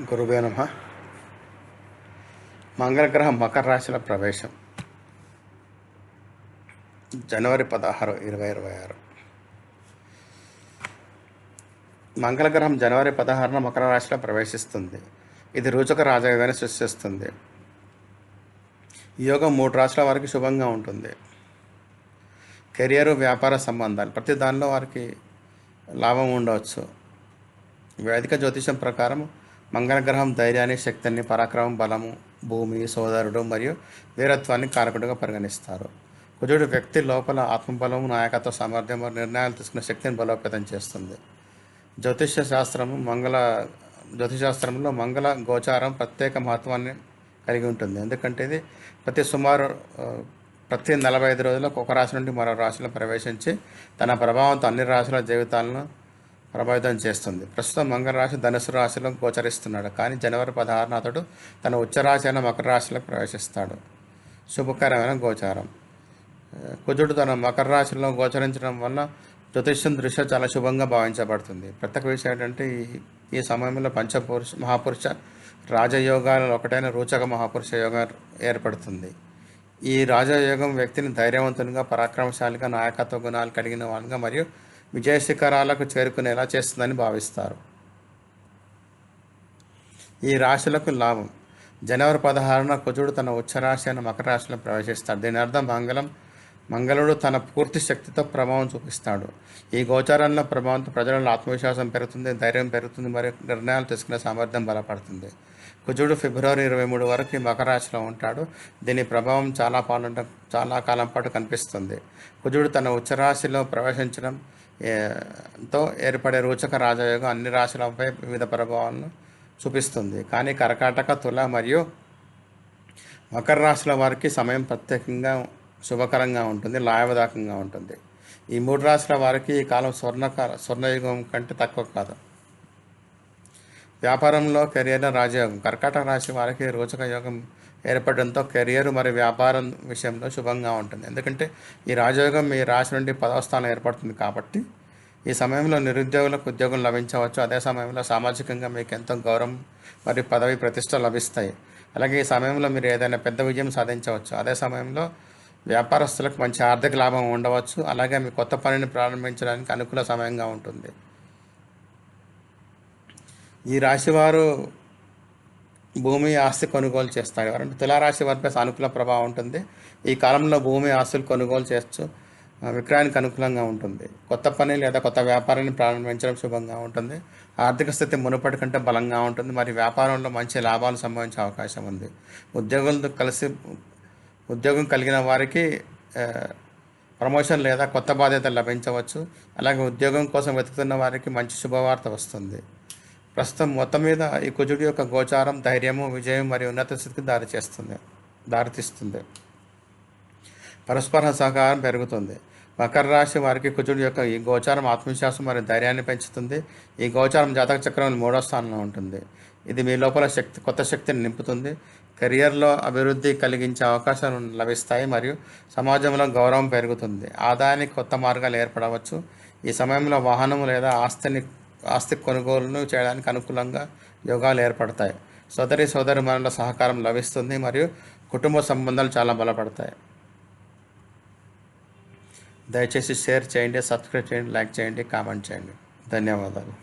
గురువే నమః. మంగళగ్రహం మకర రాశిలో ప్రవేశం జనవరి 16, 2026. మంగళగ్రహం జనవరి 16న మకర రాశిలో ప్రవేశిస్తుంది. ఇది రోచక రాజయోగాన్ని సృష్టిస్తుంది. ఈ యోగం 3 రాశుల వారికి శుభంగా ఉంటుంది. కెరియరు, వ్యాపార సంబంధాలు ప్రతి దానిలో వారికి లాభం ఉండవచ్చు. వైదిక జ్యోతిషం ప్రకారం మంగళగ్రహం ధైర్యాన్ని, శక్తిని, పరాక్రమం, బలము, భూమి, సోదరుడు మరియు వీరత్వాన్ని కారకుడుగా పరిగణిస్తారు. కుజుడు వ్యక్తి లోపల ఆత్మబలం, నాయకత్వ సామర్థ్యం మరియు నిర్ణయాలు తీసుకునే శక్తిని బలోపేతం చేస్తుంది. జ్యోతిష శాస్త్రంలో మంగళ గోచారం ప్రత్యేక మహత్వాన్ని కలిగి ఉంటుంది. ఎందుకంటే ఇది ప్రతి 45 రోజులకు ఒక రాశి నుండి మరో రాశిలో ప్రవేశించి తన ప్రభావంతో అన్ని రాశుల జీవితాలను ప్రభావితం చేస్తుంది. ప్రస్తుతం మంగళ రాశి ధనుసు రాశిలో గోచరిస్తున్నాడు. కానీ జనవరి 16న అతడు తన ఉచ్చరాశి అయిన మకర రాశిలోకి ప్రవేశిస్తాడు. శుభకరమైన గోచారం. కుజుడు తన మకర రాశిలో గోచరించడం వల్ల జ్యోతిష్యం దృష్ట్యా చాలా శుభంగా భావించబడుతుంది. ప్రత్యేక విషయం ఏంటంటే ఈ సమయంలో మహాపురుష రాజయోగాలలో ఒకటైన రోచక మహాపురుష యోగం ఏర్పడుతుంది. ఈ రాజయోగం వ్యక్తిని ధైర్యవంతునిగా, పరాక్రమశాలిగా, నాయకత్వ గుణాలు కలిగిన వానిగా మరియు విజయ శిఖరాలకు చేరుకునేలా చేస్తుందని భావిస్తారు. ఈ రాశులకు లాభం. జనవరి 16న కుజుడు తన ఉచ్చరాశి అయిన మకర రాశిలో ప్రవేశిస్తాడు. దీని అర్థం మంగళుడు తన పూర్తి శక్తితో ప్రభావం చూపిస్తాడు. ఈ గోచారంలో ప్రభావంతో ప్రజలలో ఆత్మవిశ్వాసం పెరుగుతుంది, ధైర్యం పెరుగుతుంది మరియు నిర్ణయాలు తీసుకునే సామర్థ్యం బలపడుతుంది. కుజుడు ఫిబ్రవరి 23 వరకు ఈ మకర రాశిలో ఉంటాడు. దీని ప్రభావం చాలా కాలం పాటు కనిపిస్తుంది. కుజుడు తన ఉచ్చరాశిలో ప్రవేశించడంతో ఏర్పడే రోచక రాజయోగం అన్ని రాశులపై వివిధ ప్రభావాలను చూపిస్తుంది. కానీ కర్కాటక, తుల మరియు మకర రాశుల వారికి సమయం ప్రత్యేకంగా శుభకరంగా ఉంటుంది, లాభదాయకంగా ఉంటుంది. ఈ 3 రాశుల వారికి ఈ కాలం స్వర్ణయుగం కంటే తక్కువ కాదు. వ్యాపారంలో కెరియర్, రాజయోగం. కర్కాటక రాశి వారికి రోచక యోగం ఏర్పడడంతో కెరియర్ మరియు వ్యాపారం విషయంలో శుభంగా ఉంటుంది. ఎందుకంటే ఈ రాజయోగం మీ రాశి నుండి 10వ స్థానం ఏర్పడుతుంది. కాబట్టి ఈ సమయంలో నిరుద్యోగులకు ఉద్యోగం లభించవచ్చు. అదే సమయంలో సామాజికంగా మీకు ఎంతో గౌరవం మరియు పదవి ప్రతిష్ట లభిస్తాయి. అలాగే ఈ సమయంలో మీరు ఏదైనా పెద్ద విజయం సాధించవచ్చు. అదే సమయంలో వ్యాపారస్తులకు మంచి ఆర్థిక లాభం ఉండవచ్చు. అలాగే మీ కొత్త పనిని ప్రారంభించడానికి అనుకూల సమయంగా ఉంటుంది. ఈ రాశివారు భూమి, ఆస్తి కొనుగోలు చేస్తారు. ఎవరంటే తులారాశి వారిపై సానుకూల ప్రభావం ఉంటుంది. ఈ కాలంలో భూమి, ఆస్తులు కొనుగోలు చేయొచ్చు. విక్రయానికి అనుకూలంగా ఉంటుంది. కొత్త పని లేదా కొత్త వ్యాపారాన్ని ప్రారంభించడం శుభంగా ఉంటుంది. ఆర్థిక స్థితి మునుపటి కంటే బలంగా ఉంటుంది మరియు వ్యాపారంలో మంచి లాభాలు సంభవించే అవకాశం ఉంది. ఉద్యోగం కలిగిన వారికి ప్రమోషన్ లేదా కొత్త బాధ్యత లభించవచ్చు. అలాగే ఉద్యోగం కోసం వెతుకుతున్న వారికి మంచి శుభవార్త వస్తుంది. ప్రస్తుతం మొత్తం మీద ఈ కుజుడి యొక్క గోచారం ధైర్యము, విజయం మరియు ఉన్నత స్థితికి దారితీస్తుంది. పరస్పర సహకారం పెరుగుతుంది. మకర రాశి వారికి కుజుడి యొక్క ఈ గోచారం ఆత్మవిశ్వాసం మరియు ధైర్యాన్ని పెంచుతుంది. ఈ గోచారం జాతక చక్రంలో 3వ స్థానంలో ఉంటుంది. ఇది మీ లోపల కొత్త శక్తిని నింపుతుంది. కెరియర్లో అభివృద్ధి కలిగించే అవకాశాలు లభిస్తాయి మరియు సమాజంలో గౌరవం పెరుగుతుంది. ఆదాయానికి కొత్త మార్గాలు ఏర్పడవచ్చు. ఈ సమయంలో వాహనం లేదా ఆస్తి కొనుగోలును చేయడానికి అనుకూలంగా యోగాలు ఏర్పడతాయి. సోదరిమణుల సహకారం లభిస్తుంది మరియు కుటుంబ సంబంధాలు చాలా బలపడతాయి. దయచేసి షేర్ చేయండి, సబ్స్క్రైబ్ చేయండి, లైక్ చేయండి, కామెంట్ చేయండి. ధన్యవాదాలు.